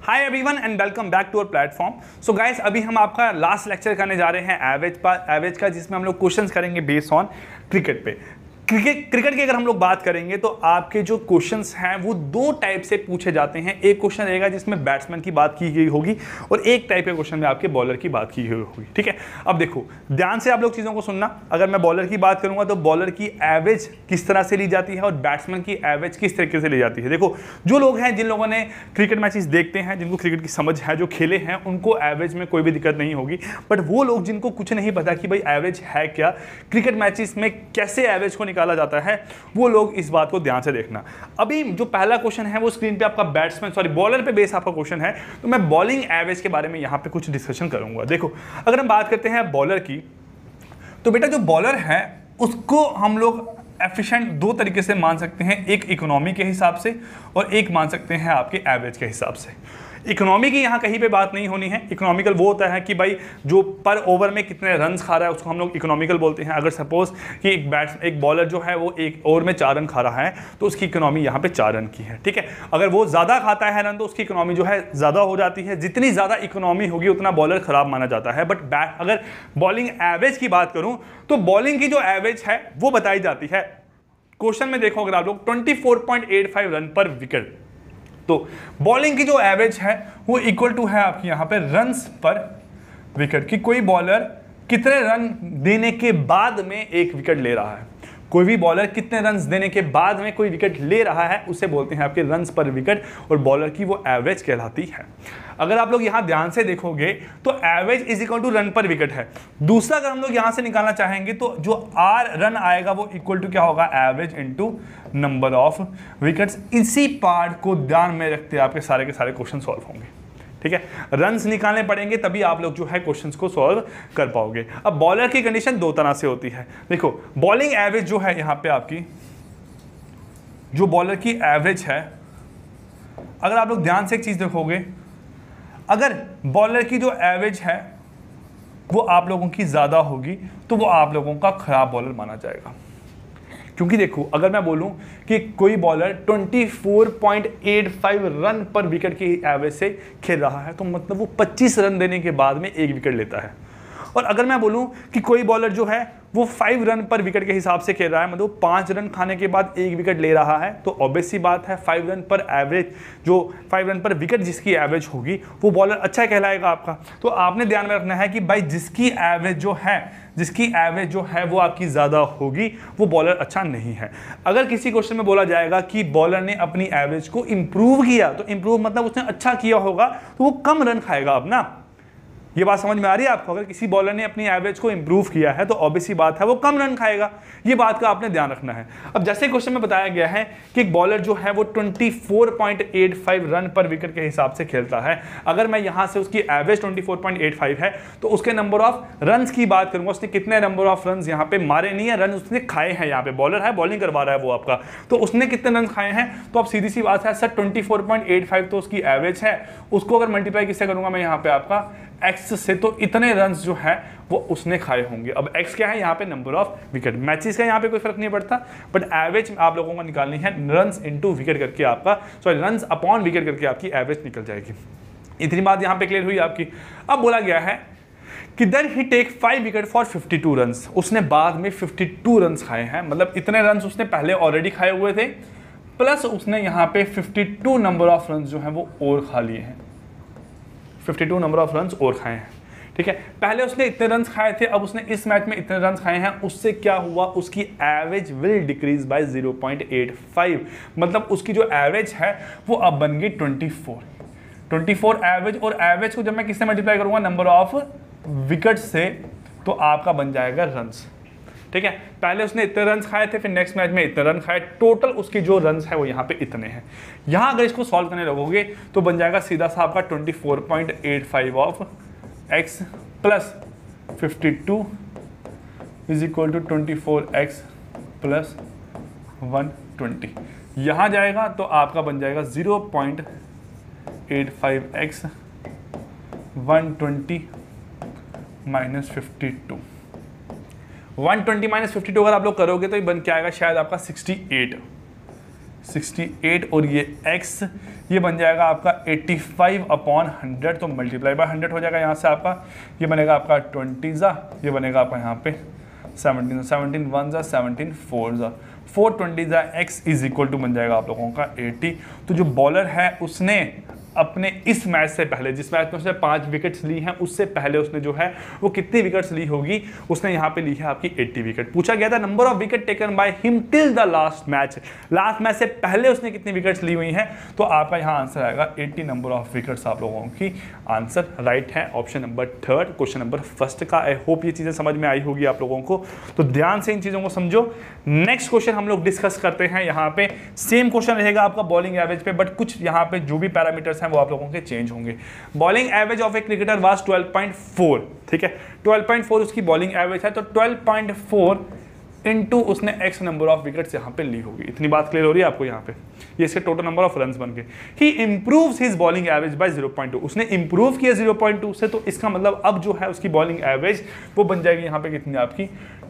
Hi everyone and welcome back to our platform. So guys, अभी हम आपका last lecture करने जा रहे हैं एवरेज का, जिसमें हम लोग क्वेश्चंस करेंगे बेस्ड ऑन क्रिकेट पे। क्रिकेट की अगर हम लोग बात करेंगे तो आपके जो क्वेश्चंस हैं वो दो टाइप से पूछे जाते हैं। एक क्वेश्चन रहेगा जिसमें बैट्समैन की बात की गई होगी और एक टाइप के क्वेश्चन में आपके बॉलर की बात की गई होगी। ठीक है, अब देखो ध्यान से आप लोग चीज़ों को सुनना। अगर मैं बॉलर की बात करूंगा तो बॉलर की एवरेज किस तरह से ली जाती है और बैट्समैन की एवरेज किस तरीके से ली जाती है। देखो, जो लोग हैं, जिन लोगों ने क्रिकेट मैचेस देखते हैं, जिनको क्रिकेट की समझ है, जो खेले हैं, उनको एवरेज में कोई भी दिक्कत नहीं होगी। बट वो लोग जिनको कुछ नहीं पता कि भाई एवरेज है क्या, क्रिकेट मैचेस में कैसे एवरेज को निकाला जाता है, वो लोग इस बात को ध्यान से देखना। अभी जो पहला क्वेश्चन है वो स्क्रीन पे आपका बॉलर पे बेस आपका क्वेश्चन है, तो मैं बॉलिंग एवरेज के बारे में यहां पे कुछ डिस्कशन करूंगा। देखो, अगर हम बात करते हैं बॉलर की, तो बेटा जो बॉलर है उसको हम लोग एफिशिएंट दो तरीके से मान सकते हैं, एक इकोनॉमी के हिसाब से और एक मान सकते हैं आपके एवरेज के हिसाब से। इकोनॉमी की यहाँ कहीं पे बात नहीं होनी है। इकोनॉमिकल वो होता है कि भाई जो पर ओवर में कितने रन्स खा रहा है उसको हम लोग इकोनॉमिकल बोलते हैं। अगर सपोज कि एक बॉलर जो है वो एक ओवर में 4 रन खा रहा है तो उसकी इकोनॉमी यहाँ पे 4 रन की है। ठीक है, अगर वो ज़्यादा खाता है रन तो उसकी इकोनॉमी जो है ज़्यादा हो जाती है। जितनी ज़्यादा इकोनॉमी होगी उतना बॉलर खराब माना जाता है। बट अगर बॉलिंग एवरेज की बात करूँ तो बॉलिंग की जो एवरेज है वो बताई जाती है। क्वेश्चन में देखो, अगर आप लोग 24.85 रन पर विकेट, तो बॉलिंग की जो एवरेज है वो इक्वल टू है आपकी यहां पे रन्स पर विकेट, कि कोई बॉलर कितने रन देने के बाद में एक विकेट ले रहा है। कोई भी बॉलर कितने रन्स देने के बाद में कोई विकेट ले रहा है उसे बोलते हैं आपके रन्स पर विकेट, और बॉलर की वो एवरेज कहलाती है। अगर आप लोग यहां ध्यान से देखोगे तो average is equal to run per wicket है। दूसरा अगर हम लोग यहां से निकालना चाहेंगे तो जो आर रन आएगा वो इक्वल टू क्या होगा, average into number of wickets. इसी पार्ट को ध्यान में रखते आपके सारे के सारे क्वेश्चन सॉल्व होंगे। ठीक है, रन्स निकालने पड़ेंगे तभी आप लोग जो है क्वेश्चंस को सॉल्व कर पाओगे। अब बॉलर की कंडीशन दो तरह से होती है। देखो, बॉलिंग एवरेज जो है यहां पे आपकी जो बॉलर की एवरेज है, अगर आप लोग ध्यान से एक चीज देखोगे, अगर बॉलर की जो एवरेज है वो आप लोगों की ज्यादा होगी तो वो आप लोगों का खराब बॉलर माना जाएगा। क्योंकि देखो, अगर मैं बोलूं कि कोई बॉलर 24.85 रन पर विकेट की एवरेज से खेल रहा है तो मतलब वो 25 रन देने के बाद में एक विकेट लेता है। और अगर मैं बोलूं कि कोई बॉलर जो है वो 5 रन पर विकेट के हिसाब से खेल रहा है, मतलब 5 रन खाने के बाद एक विकेट ले रहा है, तो ऑब्वियस सी बात है 5 रन पर एवरेज, जो 5 रन पर विकेट जिसकी एवरेज होगी वो बॉलर अच्छा कहलाएगा आपका। तो आपने ध्यान में रखना है कि भाई जिसकी एवरेज जो है वो आपकी ज़्यादा होगी वो बॉलर अच्छा नहीं है। अगर किसी क्वेश्चन में बोला जाएगा कि बॉलर ने अपनी एवरेज को इंप्रूव किया, तो इंप्रूव मतलब उसने अच्छा किया होगा तो वो कम रन खाएगा। अब ना, ये बात समझ में आ रही है आपको? अगर किसी बॉलर ने अपनी एवरेज को इंप्रूव किया है तो ऑब्वियस सी बात है वो कम रन खाएगा। ये बात का आपने ध्यान रखना है। अब जैसे क्वेश्चन में बताया गया है कि एक बॉलर जो है वो 24.85 रन पर विकेट के हिसाब से खेलता है। अगर मैं यहां से उसकी एवरेज 24.85 है तो उसके नंबर ऑफ रन्स की बात करूंगा, उसने कितने नंबर ऑफ रन यहाँ पे मारे नहीं है, रन उसने खाए हैं। यहाँ पे बॉलर है, बॉलिंग करवा रहा है वो आपका, तो उसने कितने रन खाए हैं, तो अब सीधी सी बात है सर 24.85 तो उसकी एवरेज है, उसको अगर मल्टीप्लाई किससे करूंगा मैं यहाँ पे आपका एक्स से, तो इतने रन्स जो है वो उसने खाए होंगे। अब एक्स क्या है यहाँ पे, नंबर ऑफ विकेट। मैचेस का यहाँ पे कोई फर्क नहीं पड़ता, बट एवरेज आप लोगों को निकालनी है रन्स इनटू विकेट करके, आपका रन्स अपॉन विकेट करके आपकी एवरेज निकल जाएगी। इतनी बात यहाँ पे क्लियर हुई आपकी। अब बोला गया है कि then he take 5 wicket for 52 runs, उसने बाद में 52 रन्स खाए हैं, मतलब इतने रन्स उसने पहले ऑलरेडी खाए हुए थे, प्लस उसने यहाँ पे 52 नंबर ऑफ रन्स जो है वो और खा लिए हैं, 52 नंबर ऑफ रन्स और खाए हैं। ठीक है, पहले उसने इतने रन्स खाए थे, अब उसने इस मैच में इतने रन्स खाए हैं, उससे क्या हुआ, उसकी एवरेज विल डिक्रीज बाय 0.85, मतलब उसकी जो एवरेज है वो अब बन गई 24 एवरेज। और एवरेज को जब मैं किससे मल्टीप्लाई करूंगा, नंबर ऑफ विकेट से, तो आपका बन जाएगा रन्स। ठीक है, पहले उसने इतने रन्स खाए थे, फिर नेक्स्ट मैच में इतने रन खाए, टोटल उसकी जो रन्स है वो यहाँ पे इतने हैं। यहाँ अगर इसको सॉल्व करने लगोगे तो बन जाएगा सीधा सा आपका 24.85 of x plus 52 is equal to 24x plus 120। यहाँ जाएगा तो आपका बन जाएगा 0.85x 120 माइनस 52। 120 माइनस 52 अगर आप लोग करोगे तो ये बन के आएगा शायद आपका 68। 68 और ये x ये बन जाएगा आपका 85/100, तो मल्टीप्लाई बाय 100 हो जाएगा यहाँ से आपका, ये बनेगा आपका 20 ये बनेगा आपका यहाँ पे 17 17 1 17 4 420 x इज इक्वल टू बन जाएगा आप लोगों का 80। तो जो बॉलर है उसने अपने इस मैच से पहले, जिस मैच में उसने 5 विकेट्स ली हैं, उससे पहले उसने जो है वो कितनी विकेट्स ली होगी, उसने यहाँ पे ली है आपकी 80 विकेट। पूछा गया था number of wicket taken by him till the last match, last match से पहले उसने कितनी विकेट्स ली हुई हैं, तो आपका यहाँ आंसर आएगा 80 नंबर ऑफ विकेट्स। आप लोगों की आंसर राइट है ऑप्शन नंबर 3 क्वेश्चन नंबर 1 का। आई होप ये चीज़ें समझ में आई होगी आप लोगों को, तो ध्यान से इन चीज़ों को समझो। नेक्स्ट क्वेश्चन हम लोग डिस्कस करते हैं। यहाँ पे सेम क्वेश्चन रहेगा आपका बॉलिंग एवरेज पे, बट कुछ यहाँ पे जो भी पैरामीटर्स हैं वो आप लोगों के चेंज होंगे। Bowling average of a cricketer was 12.4, ठीक है, 12.4 उसकी बॉलिंग एवरेज है, तो 12.4 इनटू उसने x नंबर ऑफ विकेट्स यहाँ पे ली होगी। इतनी बात क्लियर हो रही है आपको यहाँ पे, ये इसके टोटल नंबर ऑफ रन्स बन गए। He improves his bowling average by 0.2, उसने इंप्रूव किया 0.2 से, तो इसका मतलब अब जो है उसकी बॉलिंग एवरेज वो बन जाएगी यहाँ पे कितनी आपकी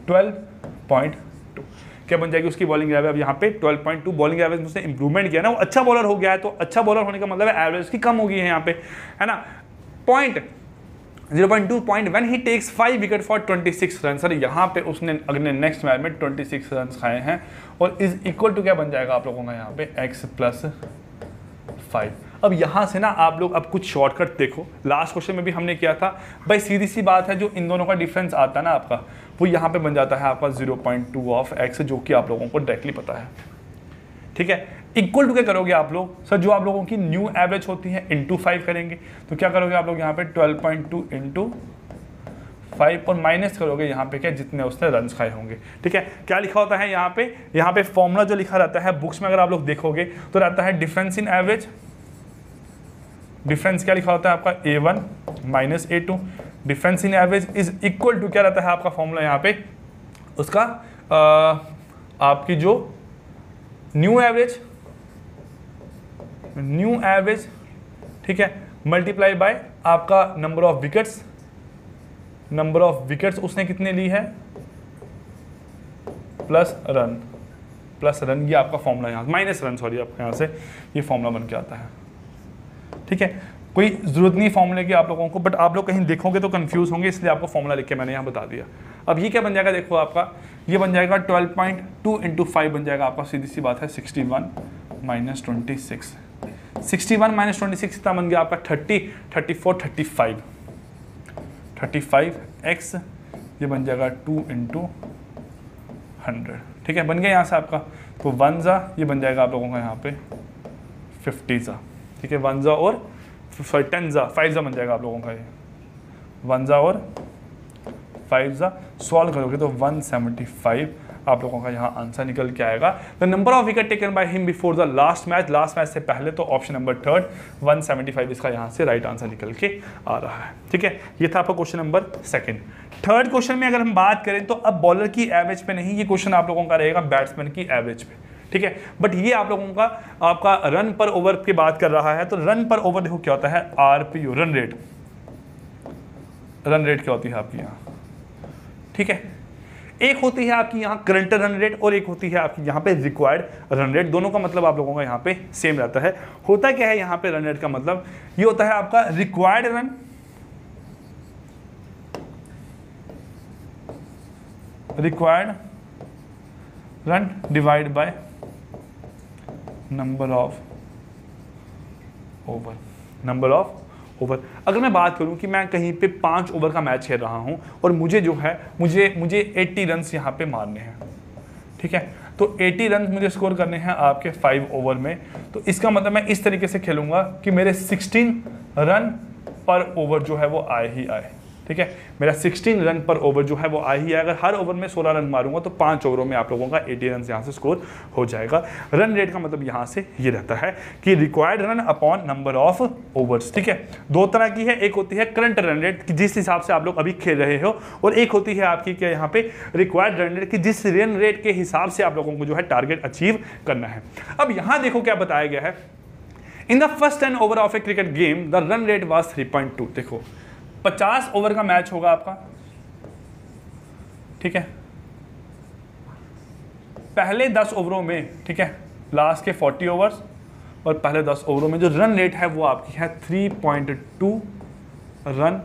12.2। क्या बन जाएगी उसकी बॉलिंग एवरेज अब यहाँ पे 12.2। बॉलिंग एवरेज में उसने इंप्रूवमेंट किया ना, वो अच्छा बॉलर हो गया है, तो अच्छा बॉलर होने का मतलब है एवरेज की कम हो गई है यहाँ पे, है ना। 0.2 point when he takes 5 wicket for 26 run, sir यहाँ पे उसने अगले नेक्स्ट मैच में 26 रन खाए हैं, और इज इक्वल टू क्या बन जाएगा आप लोगों का यहाँ पे x + 5। अब यहाँ से ना आप लोग अब कुछ शॉर्टकट देखो, लास्ट क्वेश्चन में भी हमने किया था भाई, सीधी सी बात है, जो इन दोनों का डिफरेंस आता है ना आपका, वो यहाँ पे बन जाता है आपका 0.2 ऑफ x, जो कि आप लोगों को डायरेक्टली पता है, ठीक है। इक्वल टू क्या करोगे आप लोग, सर जो आप लोगों की न्यू एवरेज होती है इंटू 5 करेंगे, तो क्या करोगे आप लोग यहाँ पे 12.2 इंटू 5 और माइनस करोगे यहाँ पे क्या जितने उसने रन खाए होंगे, ठीक है। क्या लिखा होता है यहाँ पे फॉर्मूला जो लिखा रहता है बुक्स में, अगर आप लोग देखोगे तो रहता है डिफरेंस इन एवरेज। डिफरेंस क्या लिखा होता है आपका A1 - A2, difference in average is equal to क्या रहता है आपका फॉर्मूला यहाँ पे उसका आपकी जो न्यू एवरेज, ठीक है, मल्टीप्लाई बाय आपका नंबर ऑफ विकेट्स उसने कितने ली है प्लस रन, ये आपका फॉर्मूला यहाँ माइनस रन, सॉरी आपका यहाँ से ये फॉर्मूला बन के आता है, ठीक है। कोई जरूरत नहीं फॉर्मूले की आप लोगों को, बट आप लोग कहीं देखोगे तो कंफ्यूज होंगे, इसलिए आपको फॉर्मूला लिख के मैंने यहाँ बता दिया। अब ये क्या बन जाएगा, देखो आपका ये बन जाएगा 12.2 इंटू 5 बन जाएगा आपका, सीधी सी बात है 61 - 26, 61 - 26 कितना बन गया आपका 30, 34, 35 x, ये बन जाएगा 2 इंटू 100, ठीक है, बन गया यहाँ से आपका। तो 1 ये बन जाएगा आप लोगों का यहाँ पे 50, ठीक है, 1 और 10 5 बन जाएगा आप लोगों का ये 1 और 5 सॉल्व करोगे तो 175 आप लोगों का यहाँ आंसर निकल के आएगा। The number of wicket taken by him before the last match से पहले, तो ऑप्शन नंबर 3 175 इसका यहाँ से राइट आंसर निकल के आ रहा है, ठीक है। ये था आपका क्वेश्चन नंबर 2। थर्ड क्वेश्चन में अगर हम बात करें तो अब बॉलर की एवरेज पे नहीं, ये क्वेश्चन आप लोगों का रहेगा बैट्समैन की एवरेज पे, ठीक है। बट ये आप लोगों का आपका रन पर ओवर की बात कर रहा है, तो रन पर ओवर देखो क्या होता है RPO, रन रेट क्या होती है आपकी यहाँ, ठीक है। एक होती है आपकी यहाँ करंट रन रेट और एक होती है आपकी यहाँ पे रिक्वायर्ड रन रेट, दोनों का मतलब आप लोगों का यहाँ पे सेम रहता है। होता क्या है यहाँ पे रन रेट का मतलब ये होता है आपका required run divide by number of over. अगर मैं बात करूं कि मैं कहीं पे 5 ओवर का मैच खेल रहा हूं और मुझे जो है मुझे 80 रन्स यहाँ पे मारने हैं, ठीक है, तो 80 रन मुझे स्कोर करने हैं आपके 5 ओवर में, तो इसका मतलब मैं इस तरीके से खेलूंगा कि मेरे 16 रन पर ओवर जो है वो आए ही आए, ठीक है। मेरा 16 रन पर ओवर जो है वो आ ही है। अगर हर ओवर में 16 रन मारूंगा तो 5 ओवरों में आप लोगों का 80 रन यहाँ से स्कोर हो जाएगा। रन रेट का मतलब यहाँ से ये रहता है कि required run upon number of overs, ठीक है। दो तरह की है, एक होती है करंट रन रेट जिस हिसाब से आप लोग अभी खेल रहे हो, और एक होती है आपकी क्या यहाँ पे रिक्वायर्ड रन रेट की जिस रन रेट के हिसाब से आप लोगों को जो है टारगेट अचीव करना है। अब यहाँ देखो क्या बताया गया है, in the first 10 over of a cricket game the run rate was 3.2। देखो 50 ओवर का मैच होगा आपका, ठीक है, पहले 10 ओवरों में, ठीक है, लास्ट के 40 ओवर्स और पहले 10 ओवरों में जो रन रेट है वो आपकी है 3.2 रन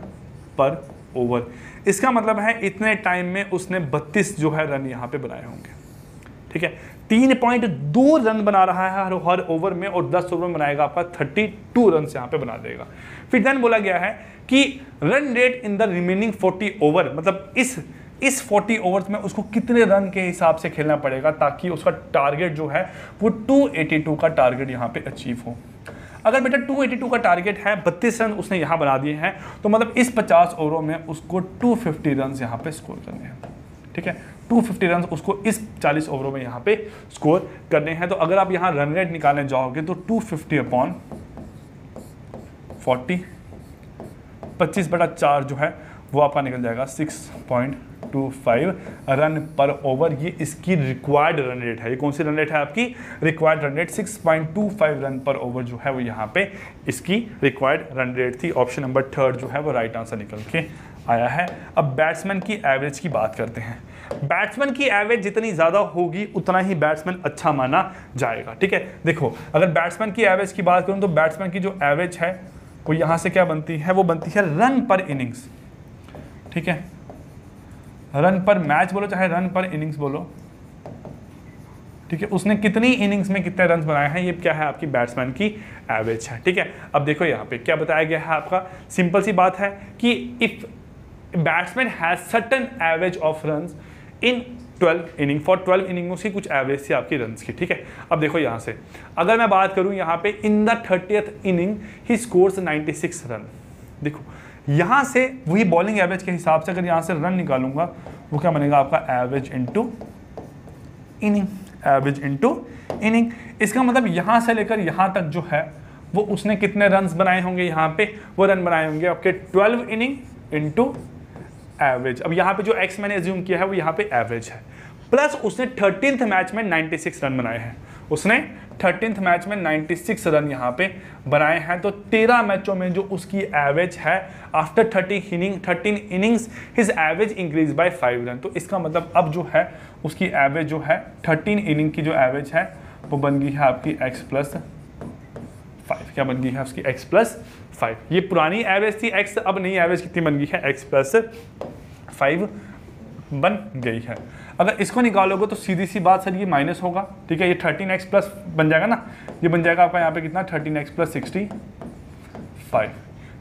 पर ओवर। इसका मतलब है इतने टाइम में उसने 32 जो है रन यहाँ पे बनाए होंगे, ठीक है। 3.2 रन बना रहा है हर ओवर में और 10 ओवर में बनाएगा आपका 32 रन यहाँ पे बना देगा। फिर देन बोला गया है कि run rate in the remaining 40 over, मतलब इस 40 ओवर्स में उसको कितने रन के हिसाब से खेलना पड़ेगा ताकि उसका टारगेट जो है वो 282 का टारगेट यहाँ पे अचीव हो। अगर बेटा 282 का टारगेट है, 32 रन उसने यहाँ बना दिए हैं, तो मतलब इस 50 ओवरों में उसको 250 रन यहाँ पे स्कोर करने हैं, ठीक है। 250 रन उसको इस 40 ओवरों में यहाँ पे स्कोर करने हैं। तो अगर आप यहाँ रन रेट निकालने जाओगे तो 250/40 25/4 जो है वो आपका निकल जाएगा 6.25 रन पर ओवर। ये इसकी रिक्वायर्ड रन रेट है। ये कौन सी रन रेट है आपकी? रिक्वायर्ड रन रेट 6.25 रन पर ओवर जो है वो यहाँ पे इसकी रिक्वायर्ड रन रेट थी। ऑप्शन नंबर 3 जो है वो राइट आंसर निकल के आया है। अब बैट्समैन की एवरेज की बात करते हैं। बैट्समैन की एवरेज जितनी ज़्यादा होगी उतना ही बैट्समैन अच्छा माना जाएगा, ठीक है। देखो अगर बैट्समैन की एवरेज की बात करूँ तो बैट्समैन की जो एवरेज है वो यहाँ से क्या बनती है? वो बनती है रन पर इनिंग्स, ठीक है। रन पर मैच बोलो चाहे रन पर इनिंग्स बोलो, ठीक है। उसने कितनी इनिंग्स में कितने रन बनाए हैं, ये क्या है? आपकी बैट्समैन की एवरेज है, ठीक है। अब देखो यहाँ पे क्या बताया गया है आपका, सिंपल सी बात है कि if batsman has certain average of runs in 12 inning, for 12 inning उसकी कुछ एवरेज थी आपकी रन्स की, ठीक है। अब देखो यहाँ से अगर मैं बात करूँ यहाँ पे in the 30th inning he scores 96 run. देखो यहाँ से वही बॉलिंग एवरेज के हिसाब से अगर यहाँ से रन निकालूंगा वो क्या बनेगा आपका? Average into inning, average into inning. इसका मतलब यहाँ से लेकर यहाँ तक जो है वो उसने कितने रन्स बनाए होंगे? यहाँ पे वो रन बनाए होंगे आपके 12 इनिंग इनटू एवरेज। अब यहाँ पे जो एक्स मैंने एज्यूम किया है वो यहाँ पे एवरेज है, प्लस उसने 13th मैच में 96 रन बनाए हैं। उसने 13th मैच में 96 रन यहाँ पे बनाए हैं। तो 13 मैचों में जो उसकी एवरेज है after 13 innings his average increase by 5 run. तो इसका मतलब अब जो है उसकी एवरेज जो है 13 इनिंग की जो एवरेज है वो बन गई है आपकी x+5। क्या बन गई है उसकी? x+5। ये पुरानी एवरेज थी x, अब नई एवरेज कितनी बन गई है? x+5 बन गई है। अगर इसको निकालोगे तो सीधी सी बात सर ये माइनस होगा, ठीक है। ये 13x+ बन जाएगा ना, ये बन जाएगा आपका यहाँ पे कितना? 13x+65।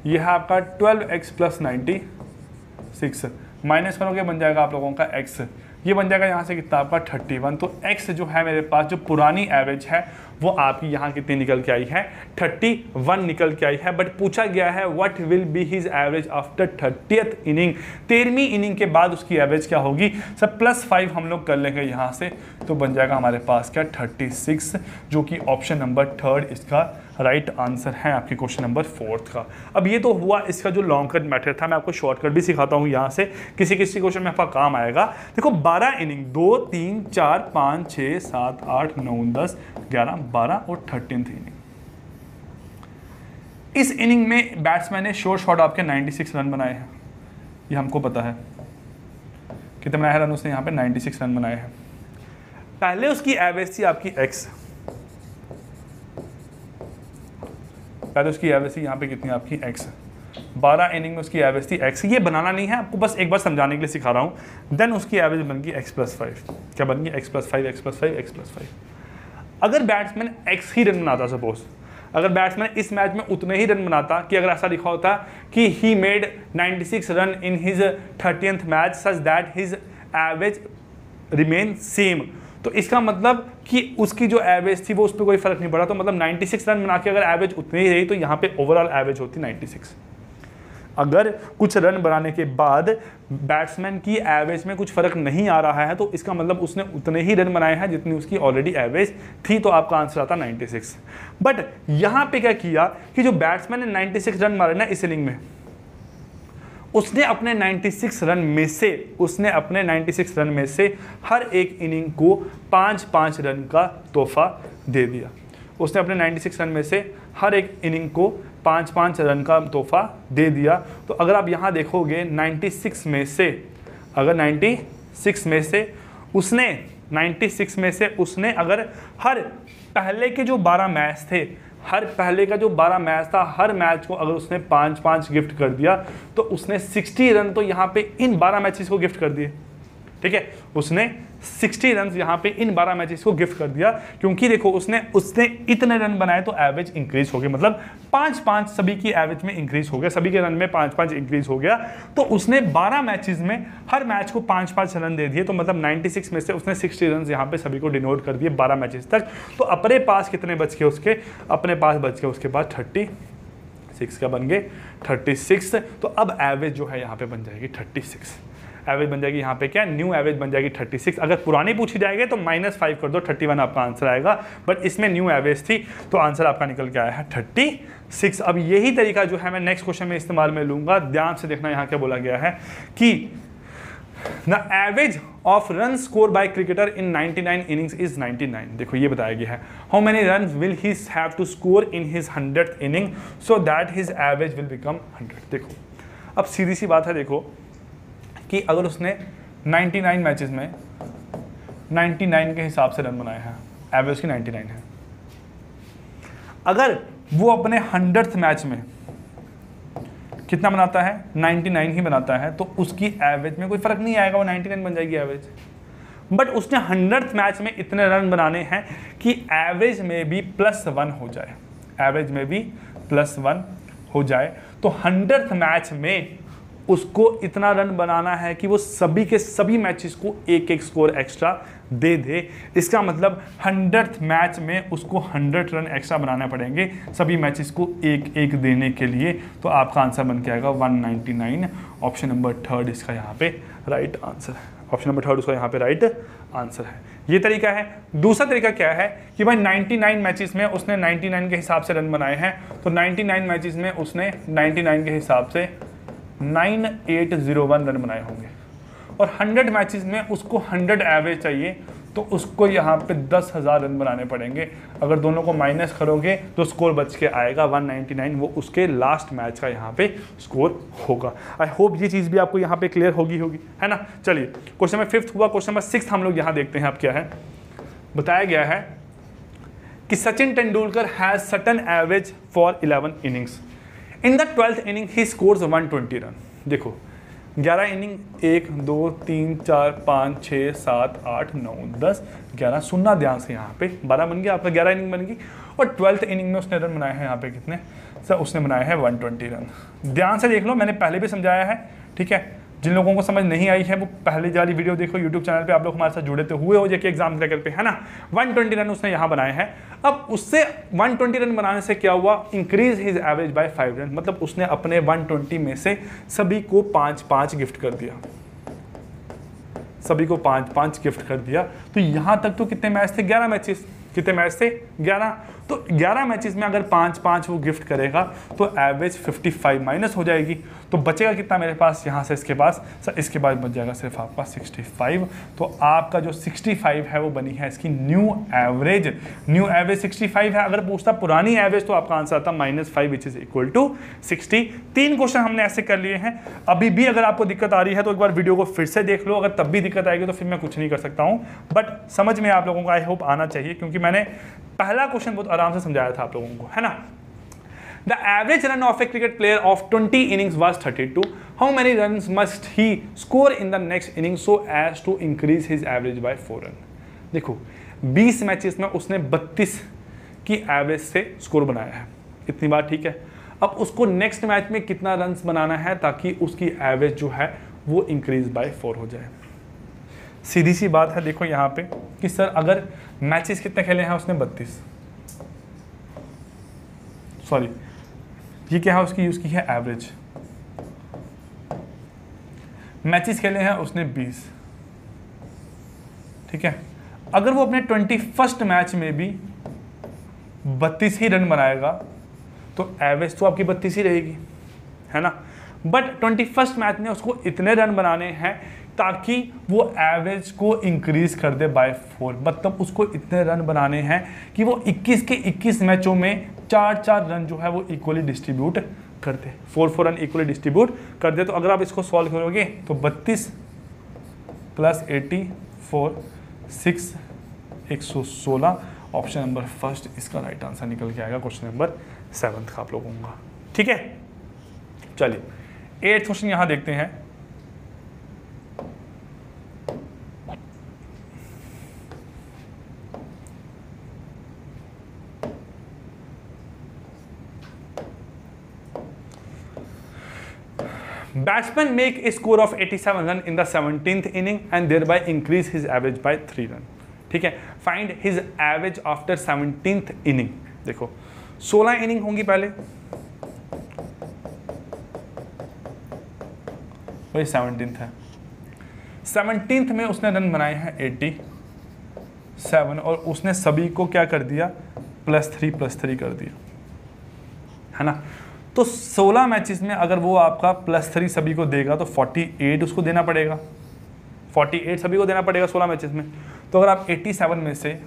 ये है आपका 12x+96, माइनस करोगे बन जाएगा आप लोगों का x। ये बन जाएगा यहाँ से कितना आपका? 31। तो x जो है मेरे पास जो पुरानी एवरेज है वो आपकी यहाँ कितनी निकल के आई है? 31 निकल के आई है। बट पूछा गया है what will be his average after 30th inning, 13वीं इनिंग के बाद उसकी एवरेज क्या होगी? सब +5 हम लोग कर लेंगे यहाँ से, तो बन जाएगा हमारे पास क्या? 36, जो कि ऑप्शन नंबर 3 इसका राइट आंसर है आपके क्वेश्चन नंबर 4 का। अब ये तो हुआ इसका जो लॉन्ग कट मेथड था। मैं आपको शॉर्टकट भी सिखाता हूँ यहाँ से, किसी किसी क्वेश्चन में आपका काम आएगा। देखो 12 इनिंग 2 3 4 5 6 7 8 9 10 11 12 और 13th इनिंग। इस इनिंग में बैट्समैन ने शोर शॉट आपके 96 रन बनाए हैं, ये हमको पता है। कितने बनाए हैं रन उसने? यहाँ पे 96 रन बनाए हैं। पहले उसकी एवरेज थी आपकी x, पहले उसकी एवरेज थी यहाँ पे कितनी आपकी x। 12 इनिंग में उसकी एवरेज थी x। ये बनाना नहीं है आपको, बस एक बार समझाने के लिए सिखा रहा हूँ। देन उसकी एवरेज बन गई x+5। क्या बन गई? x+5 x+5 x+5। अगर बैट्समैन x ही रन बनाता, सपोज अगर बैट्समैन इस मैच में उतने ही रन बनाता कि अगर ऐसा लिखा होता कि he made 96 run in his 30th match such that his average remain same, तो इसका मतलब कि उसकी जो एवरेज थी वो उस पर कोई फर्क नहीं पड़ा। तो मतलब 96 रन बना के अगर एवरेज उतनी ही रही तो यहाँ पे ओवरऑल एवरेज होती 96। अगर कुछ रन बनाने के बाद बैट्समैन की एवरेज में कुछ फर्क नहीं आ रहा है तो इसका मतलब उसने उतने ही रन बनाए हैं जितनी उसकी ऑलरेडी एवरेज थी, तो आपका आंसर आता 96। बट यहाँ पे क्या किया कि जो बैट्समैन ने 96 रन मारे ना इस इनिंग में, उसने अपने 96 रन में से हर एक इनिंग को 5-5 रन का तोहफा दे दिया। उसने अपने 96 रन में से हर एक इनिंग को 5-5 रन का तोहफा दे दिया। तो अगर आप यहाँ देखोगे 96 में से उसने अगर हर पहले के जो 12 मैच थे, हर पहले का जो 12 मैच था, हर मैच को अगर उसने 5-5 गिफ्ट कर दिया तो उसने 60 रन तो यहाँ पे इन 12 मैचेस को गिफ्ट कर दिए। ठीक है, उसने 60 रन यहाँ पे इन 12 मैचेस को गिफ्ट कर दिया, क्योंकि देखो उसने इतने रन बनाए तो एवरेज इंक्रीज हो गया, मतलब 5-5 सभी की एवरेज में इंक्रीज हो गया, सभी के रन में 5-5 इंक्रीज हो गया। तो उसने 12 मैचेस में हर मैच को 5-5 रन दे दिए, तो मतलब 96 में से उसने 60 रन यहाँ पे सभी को डिनोट कर दिए 12 मैचेस तक। तो अपने पास कितने बच गए उसके, अपने पास बच गए उसके पास 36 का बन गए 36। तो अब एवरेज जो है यहाँ पे बन जाएगी 36, एवरेज बन जाएगी यहाँ पे क्या, न्यू एवरेज बन जाएगी 36। अगर पुरानी पूछी जाएगी तो -5 कर दो, 31 आपका आंसर आएगा, बट इसमें न्यू एवरेज थी तो आंसर आपका निकल के आया है 36। अब यही तरीका जो है मैं नेक्स्ट क्वेश्चन में इस्तेमाल में लूंगा। ध्यान से देखना यहाँ क्या बोला गया है कि the average of run scored by cricketer in 99 innings is 99। देखो ये बताया गया है, how many run will he have to score in his 100th inning so that his average will become 100। देखो अब सीधी सी बात है, देखो कि अगर उसने 99 मैचेस में 99 के हिसाब से रन बनाए हैं, एवरेज की 99 है, अगर वो अपने 100th मैच में कितना बनाता है, 99 ही बनाता है, तो उसकी एवरेज में कोई फर्क नहीं आएगा, वो 99 बन जाएगी एवरेज। बट उसने 100th मैच में इतने रन बनाने हैं कि एवरेज में भी +1 हो जाए, एवरेज में भी +1 हो जाए। तो 100th मैच में उसको इतना रन बनाना है कि वो सभी के सभी मैचेस को एक एक स्कोर एक्स्ट्रा दे दे। इसका मतलब 100th मैच में उसको 100 रन एक्स्ट्रा बनाने पड़ेंगे सभी मैचेस को एक एक देने के लिए। तो आपका आंसर बन के आएगा 199। ऑप्शन नंबर 3 इसका यहाँ पे राइट आंसर है, ऑप्शन नंबर 3 उसका यहाँ पे राइट आंसर है। ये तरीका है। दूसरा तरीका क्या है कि भाई 99 मैचेस में उसने 99 के हिसाब से रन बनाए हैं, तो 99 मैचेस में उसने 99 के हिसाब से 9801 रन बनाए होंगे, और 100 मैचेस में उसको 100 एवरेज चाहिए, तो उसको यहाँ पे 10,000 रन बनाने पड़ेंगे। अगर दोनों को माइनस करोगे तो स्कोर बच के आएगा 199, वो उसके लास्ट मैच का यहाँ पे स्कोर होगा। आई होप ये चीज़ भी आपको यहाँ पे क्लियर होगी है ना। चलिए क्वेश्चन नंबर 5 हुआ, क्वेश्चन नंबर 6 हम लोग यहाँ देखते हैं अब क्या है। बताया गया है कि Sachin Tendulkar has certain average for 11 innings, in the 12th inning he scores 120 run. देखो 11 इनिंग 1 2 3 4 5 6 7 8 9 10 11, सुनना ध्यान से, यहाँ पे 12 बन गया आपका, 11 इनिंग बन गई। और 12th इनिंग में उसने रन बनाए हैं यहाँ पे कितने सर, उसने बनाए हैं 120 रन। ध्यान से देख लो, मैंने पहले भी समझाया है, ठीक है। जिन लोगों को समझ नहीं आई है वो पहले वाली वीडियो देखो यूट्यूब चैनल पे, आप लोग हमारे साथ जुड़े थे हुए हो जेके एग्जाम क्रैकर पे, है ना। 120 रन उसने यहाँ बनाए हैं। अब उससे 120 रन बनाने से क्या हुआ, increase his average by 5 run, मतलब उसने अपने 120 में से सभी को 5-5 गिफ्ट कर दिया, सभी को 5-5 गिफ्ट कर दिया। तो यहाँ तक तो कितने मैच थे, 11 मैचेस, कितने मैच थे 11, तो 11 मैचेस में अगर 5-5 वो गिफ्ट करेगा तो एवरेज 55 माइनस हो जाएगी, तो बचेगा कितना मेरे पास यहाँ से इसके पास सर, इसके बाद बच जाएगा सिर्फ आपका 65। तो आपका जो 65 है वो बनी है इसकी न्यू एवरेज, न्यू एवरेज 65 है। अगर पूछता पुरानी एवरेज तो आपका आंसर आता -5 which is equal to 60। 3 question हमने ऐसे कर लिए हैं। अभी भी अगर आपको दिक्कत आ रही है तो एक बार वीडियो को फिर से देख लो, अगर तब भी दिक्कत आएगी तो फिर मैं कुछ नहीं कर सकता हूँ, बट समझ में आप लोगों को आई होप आना चाहिए, क्योंकि मैंने पहला क्वेश्चन बहुत आराम से समझाया था आप लोगों को, है ना। The average run of a cricket player of 20 innings was 32। How many runs must he score in the next inning so as to increase his average by 4 run. देखो 20 मैचेस में उसने 32 की एवरेज से स्कोर बनाया है, इतनी बात ठीक है। अब उसको नेक्स्ट मैच में कितना रन्स बनाना है ताकि उसकी एवरेज जो है वो इंक्रीज बाय 4 हो जाए। सीधी सी बात है, देखो यहाँ पे कि सर अगर मैचेस कितने खेले हैं उसने 32, सॉरी ये क्या है उसकी यूज़ की है एवरेज, मैचेस खेले हैं उसने 20, ठीक है। अगर वो अपने 21st मैच में भी 32 ही रन बनाएगा तो एवरेज तो आपकी 32 ही रहेगी, है ना। बट 21st मैच में उसको इतने रन बनाने हैं ताकि वो एवरेज को इंक्रीज कर दे बाय 4, मतलब उसको इतने रन बनाने हैं कि वो 21 के 21 मैचों में 4-4 रन जो है वो इक्वली डिस्ट्रीब्यूट कर दे, 4-4 रन इक्वली डिस्ट्रीब्यूट कर दे। तो अगर आप इसको सॉल्व करोगे तो 32 + 84 6 116 ऑप्शन नंबर फर्स्ट इसका राइट आंसर निकल के आएगा क्वेश्चन नंबर 7 का आप लोगों का। ठीक है, चलिए 8th क्वेश्चन यहां देखते हैं। Batsman make a score of 87 run in the 17th inning and thereby increase his average by 3 run। ठीक है, find his average after 17th inning। देखो 16 इनिंग होंगी पहले, वही 17th है। 17th में उसने रन बनाए हैं 87 और उसने सभी को क्या कर दिया, +3 कर दिया, है ना। तो 16 मैचेस में अगर वो आपका +3 सभी को देगा तो 48 उसको देना पड़ेगा, 48 सभी को देना पड़ेगा 16 मैचेस में। तो अगर आप 87 में से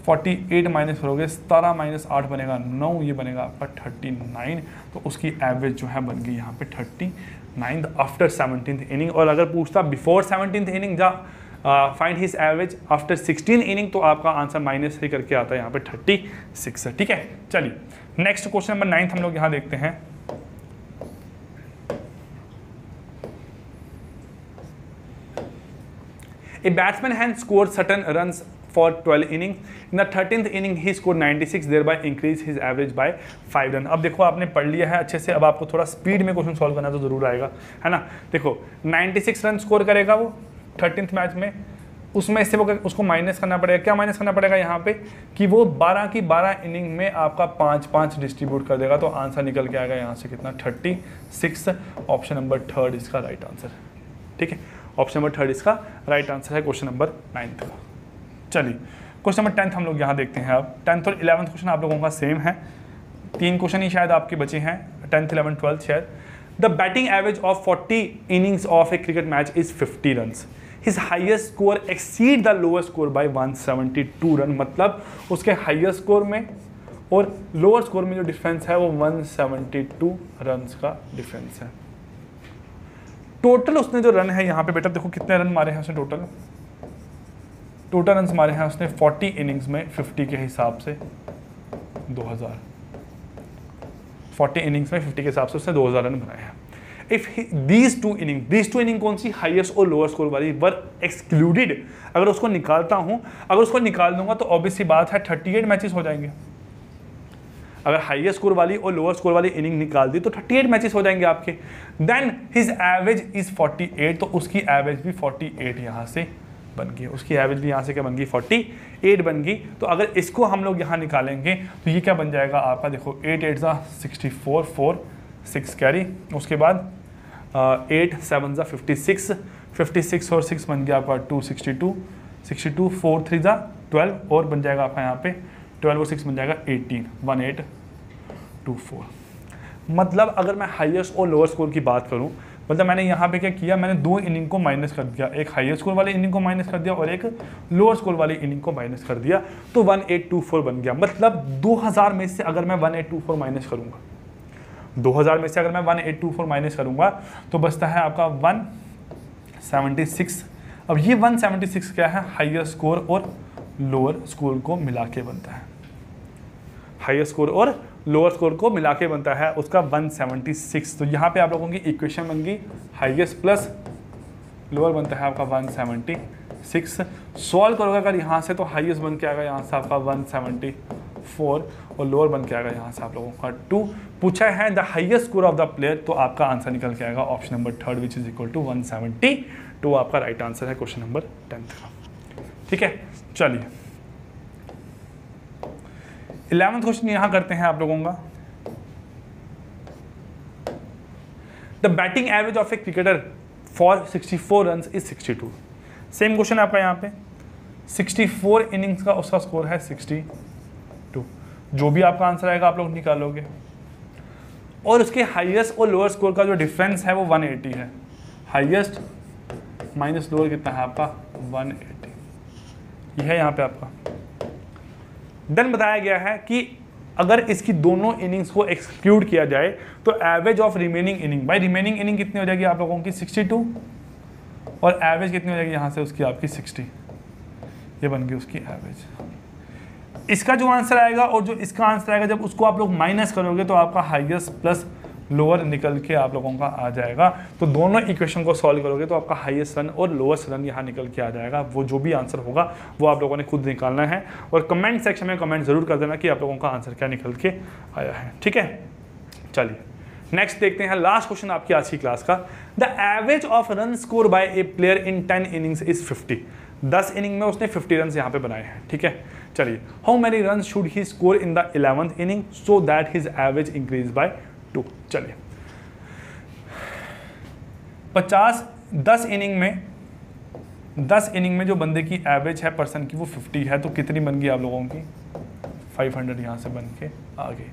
48 माइनस करोगे, 17 माइनस 8 बनेगा 9, ये बनेगा आपका 39। तो उसकी एवरेज जो है बन गई यहाँ पे 39 आफ्टर 17th इनिंग। और अगर पूछता बिफोर 17th इनिंग जा find his average after 16 inning, तो आपका आंसर -3 करके आता है यहाँ पे 36 है। ठीक है, चलिए नेक्स्ट क्वेश्चन नंबर 9 हम लोग यहाँ देखते हैं। A batsman has scored certain runs for 12 innings. In the 13th inning he scored 96, thereby increase his average by 5 run। अब देखो आपने पढ़ लिया है अच्छे से, अब आपको थोड़ा स्पीड में क्वेश्चन सॉल्व करना तो जरूर आएगा, है ना। देखो 96 रन स्कोर करेगा वो 13th मैच में, उसमें से वो उसको माइनस करना पड़ेगा। क्या माइनस करना पड़ेगा यहाँ पे कि वो 12 की 12 इनिंग में आपका 5-5 डिस्ट्रीब्यूट कर देगा। तो आंसर निकल के आएगा यहाँ से कितना, 36। ऑप्शन नंबर 3 इसका राइट आंसर। ठीक है, ऑप्शन नंबर 3 इसका राइट आंसर है क्वेश्चन नंबर 9 का। चलिए क्वेश्चन नंबर 10 हम लोग यहाँ देखते हैं। अब 10th और 11th क्वेश्चन आप लोगों का सेम है, 3 क्वेश्चन ही शायद आपके बचे हैं, 10th 11th 12th शायद। The batting average of 40 innings of a cricket match is 50 run. His highest score exceed the lowest score by 172 run. मतलब उसके हाईएस्ट स्कोर में और लोअर स्कोर में जो डिफरेंस है वो 172 रन का डिफरेंस है। टोटल उसने जो रन है यहाँ पे बेटा देखो कितने रन मारे हैं उसने, टोटल रन मारे हैं उसने 40 इनिंग्स में 50 के हिसाब से 2000, 40 इनिंग्स में 50 के हिसाब से उसने 2000 रन बनाए हैं। इफ दीज टू इनिंग कौन सी, हाईएस्ट और लोअर स्कोर वाली, वर एक्सक्लूडेड, अगर उसको निकालता हूं, अगर उसको निकाल दूंगा तो ऑब्वियसली बात है 38 मैचेस हो जाएंगे। अगर हाईएस्ट स्कोर वाली और लोअर स्कोर वाली इनिंग निकाल दी तो 38 मैचेस हो जाएंगे आपके। देन हिज एवरेज इज 48, तो उसकी एवरेज भी 48 यहाँ से बन गई, उसकी एवरेज भी यहाँ से क्या बन गई, 48 बन गई। तो अगर इसको हम लोग यहाँ निकालेंगे तो ये क्या बन जाएगा आपका, देखो 8 8 64, 4 6 कैरी, उसके बाद 8 7 56, 56 और 6 बन गया आपका 262, 62 4 3 12 और बन जाएगा आपका यहाँ पे 12 और 6 बन जाएगा 18, 1824। मतलब अगर मैं हाईएस्ट और लोअर स्कोर की बात करूँ, मतलब मैंने यहाँ पे क्या किया, मैंने 2 इनिंग को माइनस कर दिया, एक हाईएस्ट स्कोर वाली इनिंग को माइनस कर दिया और एक लोअर स्कोर वाली इनिंग को माइनस कर दिया, तो 1824 बन गया। मतलब 2000 में से अगर मैं 1824 माइनस करूँगा, 2000 में से अगर मैं 1824 माइनस करूंगा तो बचता है आपका 176। अब ये 176 क्या है, हाईएस्ट स्कोर और लोअर स्कोर को मिला के बनता है, हाईएस्ट स्कोर और लोअर स्कोर को मिला के बनता है उसका 176। तो यहाँ पे आप लोगों की इक्वेशन बन गई, हाईएस्ट प्लस लोअर बनता है आपका 176। सॉल्व करोगे अगर यहाँ से तो हाईएस्ट बन के आएगा यहाँ से आपका 174 और लोअर बन के आएगा यहाँ से आप लोगों का 2। पूछा है the highest score of the player, तो आपका आंसर निकल के आएगा option number 3 which is equal to 172, आपका राइट आंसर है क्वेश्चन नंबर 10 का। ठीक है, चलिए 11th क्वेश्चन यहाँ करते हैं आप लोगों का। The batting average of a cricketer for 64 run is 62। Same question आपका यहाँ पे 64 इनिंग्स का उसका स्कोर है 62। जो भी आपका आंसर आएगा आप लोग निकालोगे और उसके हाईएस्ट और लोअर स्कोर का जो डिफरेंस है वो 180 है। हाईएस्ट माइनस लोअर कितना है आपका 180, ये है यहाँ पे आपका। देन बताया गया है कि अगर इसकी दोनों इनिंग्स को एक्सक्लूड किया जाए तो average of remaining inning, by remaining inning कितनी हो जाएगी आप लोगों की 62 और एवरेज कितनी हो जाएगी यहाँ से उसकी आपकी 60, ये बन गई उसकी एवरेज। इसका जो आंसर आएगा और जो इसका आंसर आएगा, जब उसको आप लोग माइनस करोगे तो आपका हाईएस्ट प्लस लोअर निकल के आप लोगों का आ जाएगा। तो दोनों इक्वेशन को सॉल्व करोगे तो आपका हाईएस्ट रन और लोएस्ट रन यहाँ निकल के आ जाएगा। वो जो भी आंसर होगा वो आप लोगों ने खुद निकालना है, और कमेंट सेक्शन में कमेंट जरूर कर देना कि आप लोगों का आंसर क्या निकल के आया है। ठीक है, चलिए नेक्स्ट देखते हैं लास्ट क्वेश्चन आपकी आज की क्लास का। The average of run scored bye A player in 10 innings is 50। 10 inning में उसने 50 रन यहाँ पे बनाए हैं। ठीक है, चलिए how many run should he score in the 11th inning so that his average increase by 2। चलिए 10 इनिंग में जो बंदे की एवरेज है पर्सन की वो 50 है, तो कितनी बन गई आप लोगों की 500 यहाँ से बन के आ गई।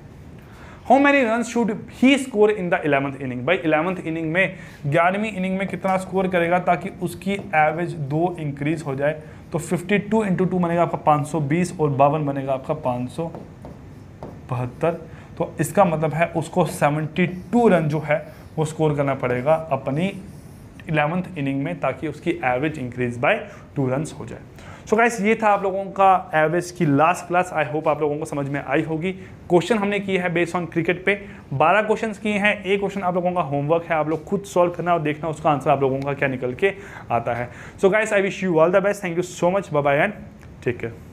How many run should he score in the 11th inning. भाई 11th इनिंग में 11वीं इनिंग में कितना स्कोर करेगा ताकि उसकी एवरेज 2 इंक्रीज हो जाए। तो 52 × 2 बनेगा आपका 520 और 52 बनेगा आपका 572। तो इसका मतलब है उसको 72 रन जो है वो स्कोर करना पड़ेगा अपनी 11th इनिंग में ताकि उसकी एवरेज इंक्रीज बाय 2 रन हो जाए। सो गाइस ये था आप लोगों का एवरेज की लास्ट क्लास। आई होप आप लोगों को समझ में आई होगी। क्वेश्चन हमने किए हैं बेस्ड ऑन क्रिकेट पे, 12 क्वेश्चंस किए हैं। एक क्वेश्चन आप लोगों का होमवर्क है, आप लोग खुद सॉल्व करना और देखना उसका आंसर आप लोगों का क्या निकल के आता है। So guys I wish you all the best. Thank you so much, bye bye and take care.